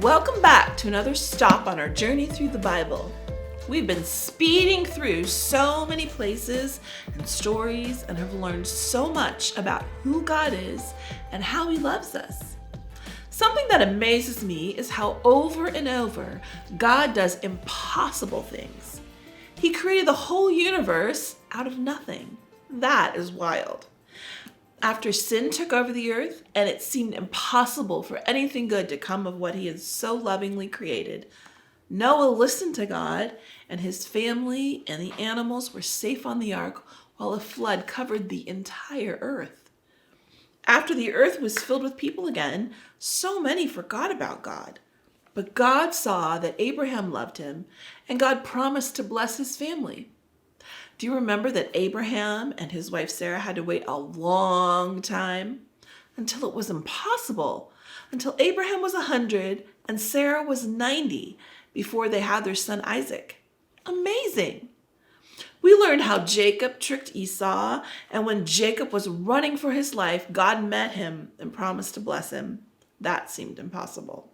Welcome back to another stop on our journey through the Bible. We've been speeding through so many places and stories and have learned so much about who God is and how He loves us. Something that amazes me is how over and over God does impossible things. He created the whole universe out of nothing. That is wild. After sin took over the earth and it seemed impossible for anything good to come of what He had so lovingly created, Noah listened to God, and his family and the animals were safe on the ark while a flood covered the entire earth. After the earth was filled with people again, so many forgot about God. But God saw that Abraham loved him, and God promised to bless his family. Do you remember that Abraham and his wife Sarah had to wait a long time? Until it was impossible. Until Abraham was 100 and Sarah was 90 before they had their son Isaac. Amazing! We learned how Jacob tricked Esau, and when Jacob was running for his life, God met him and promised to bless him. That seemed impossible.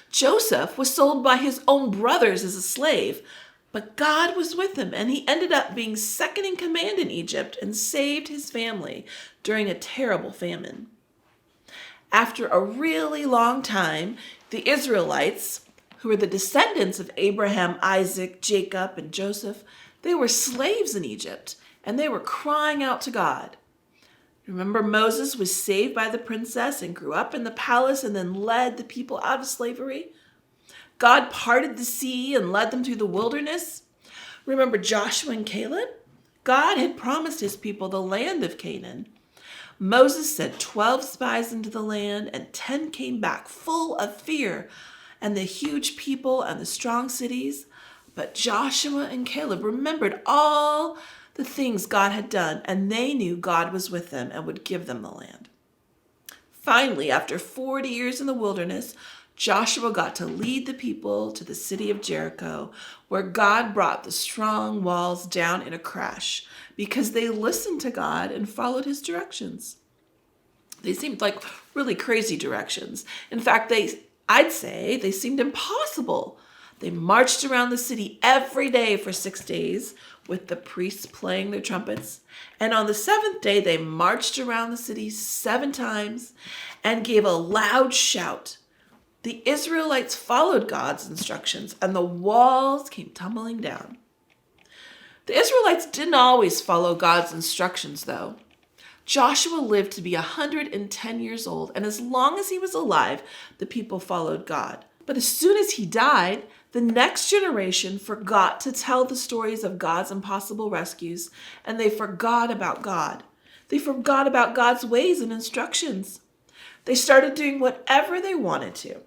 Joseph was sold by his own brothers as a slave, but God was with him, and he ended up being second in command in Egypt and saved his family during a terrible famine. After a really long time, the Israelites, who were the descendants of Abraham, Isaac, Jacob, and Joseph, they were slaves in Egypt, and they were crying out to God. Remember, Moses was saved by the princess and grew up in the palace and then led the people out of slavery? God parted the sea and led them through the wilderness. Remember Joshua and Caleb? God had promised his people the land of Canaan. Moses sent 12 spies into the land, and 10 came back full of fear and the huge people and the strong cities. But Joshua and Caleb remembered all the things God had done, and they knew God was with them and would give them the land. Finally, after 40 years in the wilderness, Joshua got to lead the people to the city of Jericho, where God brought the strong walls down in a crash because they listened to God and followed his directions. They seemed like really crazy directions. In fact, I'd say they seemed impossible. They marched around the city every day for 6 days with the priests playing their trumpets. And on the 7th day, they marched around the city 7 times and gave a loud shout. The Israelites followed God's instructions, and the walls came tumbling down. The Israelites didn't always follow God's instructions, though. Joshua lived to be 110 years old, and as long as he was alive, the people followed God. But as soon as he died, the next generation forgot to tell the stories of God's impossible rescues, and they forgot about God. They forgot about God's ways and instructions. They started doing whatever they wanted to.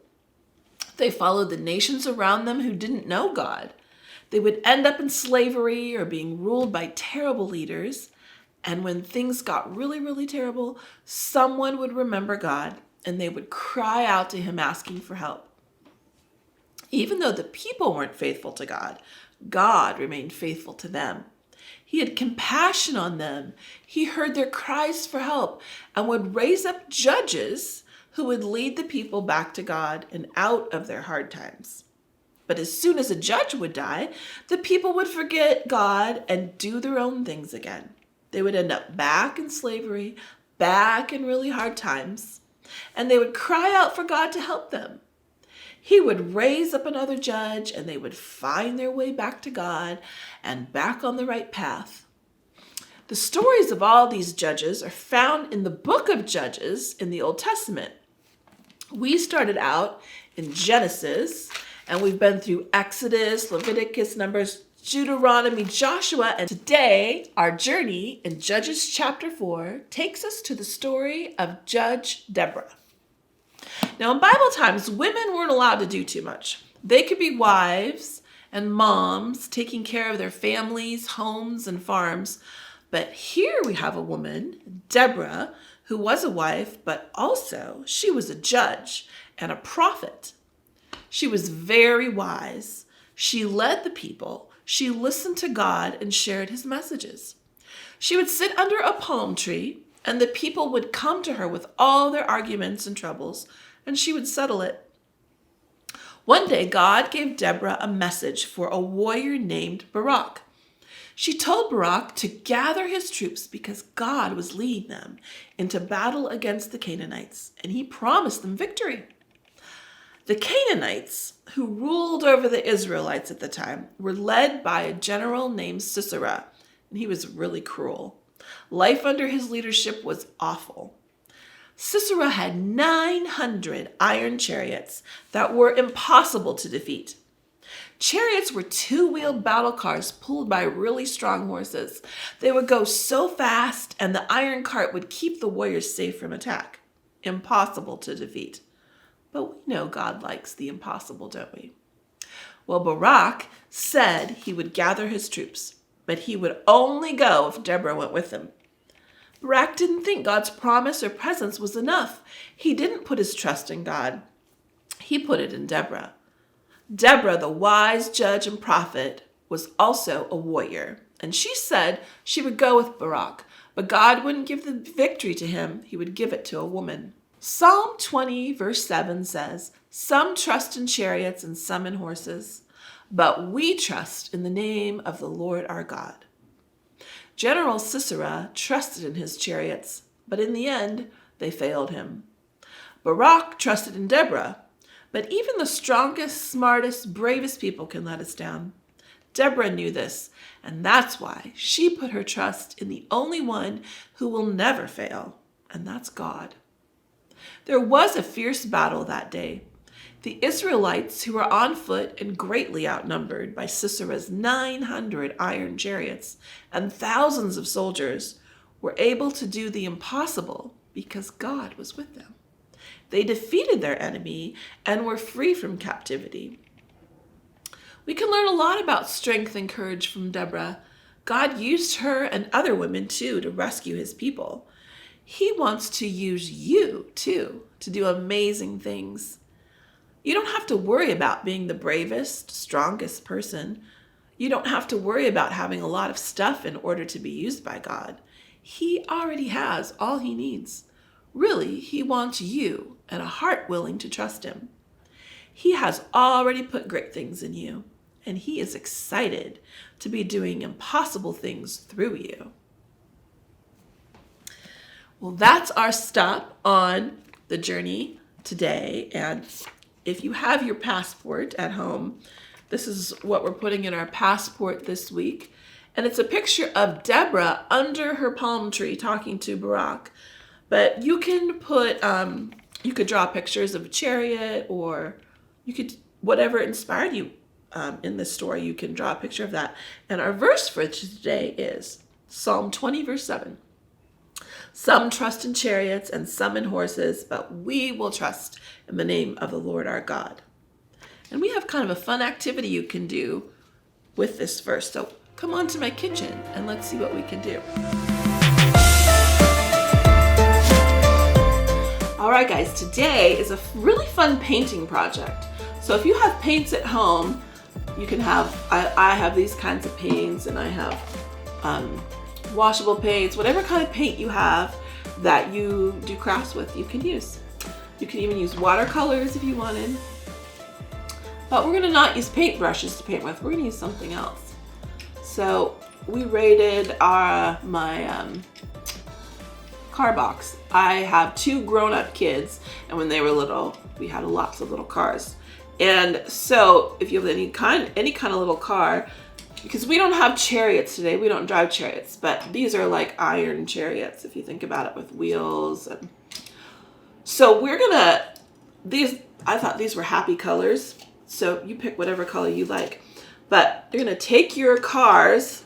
They followed the nations around them who didn't know God. They would end up in slavery or being ruled by terrible leaders. And when things got really, really terrible, someone would remember God and they would cry out to him asking for help. Even though the people weren't faithful to God, God remained faithful to them. He had compassion on them. He heard their cries for help and would raise up judges who would lead the people back to God and out of their hard times. But as soon as a judge would die, the people would forget God and do their own things again. They would end up back in slavery, back in really hard times, and they would cry out for God to help them. He would raise up another judge, and they would find their way back to God and back on the right path. The stories of all these judges are found in the book of Judges in the Old Testament. We started out in Genesis, and we've been through Exodus, Leviticus, Numbers, Deuteronomy, Joshua, and today our journey in Judges chapter 4 takes us to the story of Judge Deborah. Now, in Bible times, women weren't allowed to do too much. They could be wives and moms taking care of their families, homes, and farms. But here we have a woman, Deborah, who was a wife, but also she was a judge and a prophet. She was very wise. She led the people. She listened to God and shared his messages. She would sit under a palm tree, and the people would come to her with all their arguments and troubles, and she would settle it. One day, God gave Deborah a message for a warrior named Barak. She told Barak to gather his troops because God was leading them into battle against the Canaanites, and he promised them victory. The Canaanites, who ruled over the Israelites at the time, were led by a general named Sisera, and he was really cruel. Life under his leadership was awful. Sisera had 900 iron chariots that were impossible to defeat. Chariots were two-wheeled battle cars pulled by really strong horses. They would go so fast, and the iron cart would keep the warriors safe from attack. Impossible to defeat. But we know God likes the impossible, don't we? Well, Barak said he would gather his troops, but he would only go if Deborah went with him. Barak didn't think God's promise or presence was enough. He didn't put his trust in God. He put it in Deborah. Deborah, the wise judge and prophet, was also a warrior, and she said she would go with Barak, but God wouldn't give the victory to him. He would give it to a woman. Psalm 20, verse 7 says, "Some trust in chariots and some in horses, but we trust in the name of the Lord our God." General Sisera trusted in his chariots, but in the end, they failed him. Barak trusted in Deborah, but even the strongest, smartest, bravest people can let us down. Deborah knew this, and that's why she put her trust in the only one who will never fail, and that's God. There was a fierce battle that day. The Israelites, who were on foot and greatly outnumbered by Sisera's 900 iron chariots and thousands of soldiers, were able to do the impossible because God was with them. They defeated their enemy and were free from captivity. We can learn a lot about strength and courage from Deborah. God used her and other women too to rescue his people. He wants to use you too to do amazing things. You don't have to worry about being the bravest, strongest person. You don't have to worry about having a lot of stuff in order to be used by God. He already has all he needs. Really, he wants you and a heart willing to trust him. He has already put great things in you, and he is excited to be doing impossible things through you. Well, that's our stop on the journey today. And if you have your passport at home, this is what we're putting in our passport this week. And it's a picture of Deborah under her palm tree talking to Barak. But you can put, you could draw pictures of a chariot, or you could, whatever inspired you in this story, you can draw a picture of that. And our verse for today is Psalm 20, verse 7. "Some trust in chariots and some in horses, but we will trust in the name of the Lord our God." And we have kind of a fun activity you can do with this verse. So come on to my kitchen and let's see what we can do. All right, guys, today is a really fun painting project. So if you have paints at home, you can have, I have these kinds of paints, and I have washable paints, whatever kind of paint you have that you do crafts with, you can use. You can even use watercolors if you wanted. But we're gonna not use paintbrushes to paint with, we're gonna use something else. So we raided my car box. I have two grown-up kids, and when they were little, we had lots of little cars. And so if you have any kind of little car, because we don't have chariots today, we don't drive chariots, but these are like iron chariots if you think about it, with wheels. And so we're gonna, I thought these were happy colors, so you pick whatever color you like. But you're gonna take your cars,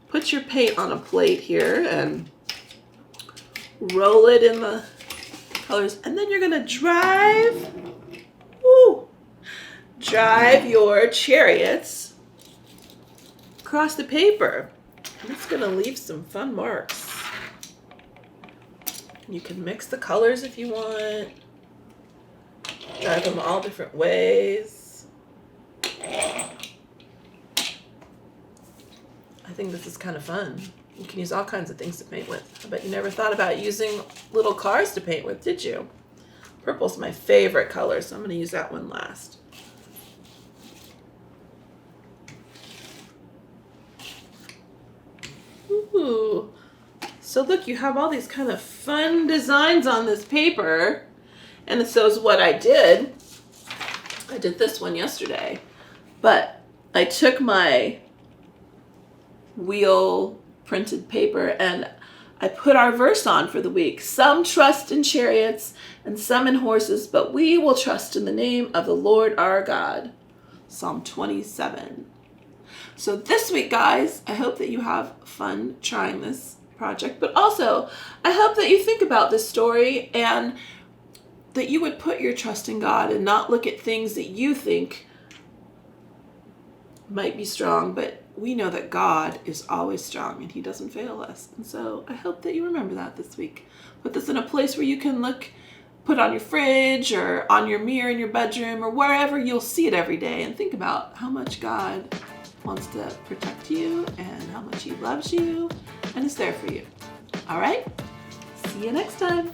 put your paint on a plate here, and roll it in the colors, and then you're gonna drive your chariots across the paper. And it's gonna leave some fun marks. You can mix the colors if you want. Drive them all different ways. I think this is kind of fun. You can use all kinds of things to paint with. I bet you never thought about using little cars to paint with, did you? Purple's my favorite color, so I'm gonna use that one last. So look, you have all these kind of fun designs on this paper. And so is what I did. I did this one yesterday. But I took my wheel printed paper and I put our verse on for the week. Some trust in chariots and some in horses, but we will trust in the name of the Lord our God. Psalm 27. So this week, guys, I hope that you have fun trying this project, but also I hope that you think about this story and that you would put your trust in God and not look at things that you think might be strong, but we know that God is always strong and he doesn't fail us. And so I hope that you remember that this week. Put this in a place where you can look, put on your fridge or on your mirror in your bedroom or wherever you'll see it every day, and think about how much God wants to protect you and how much he loves you and is there for you. All right? See you next time.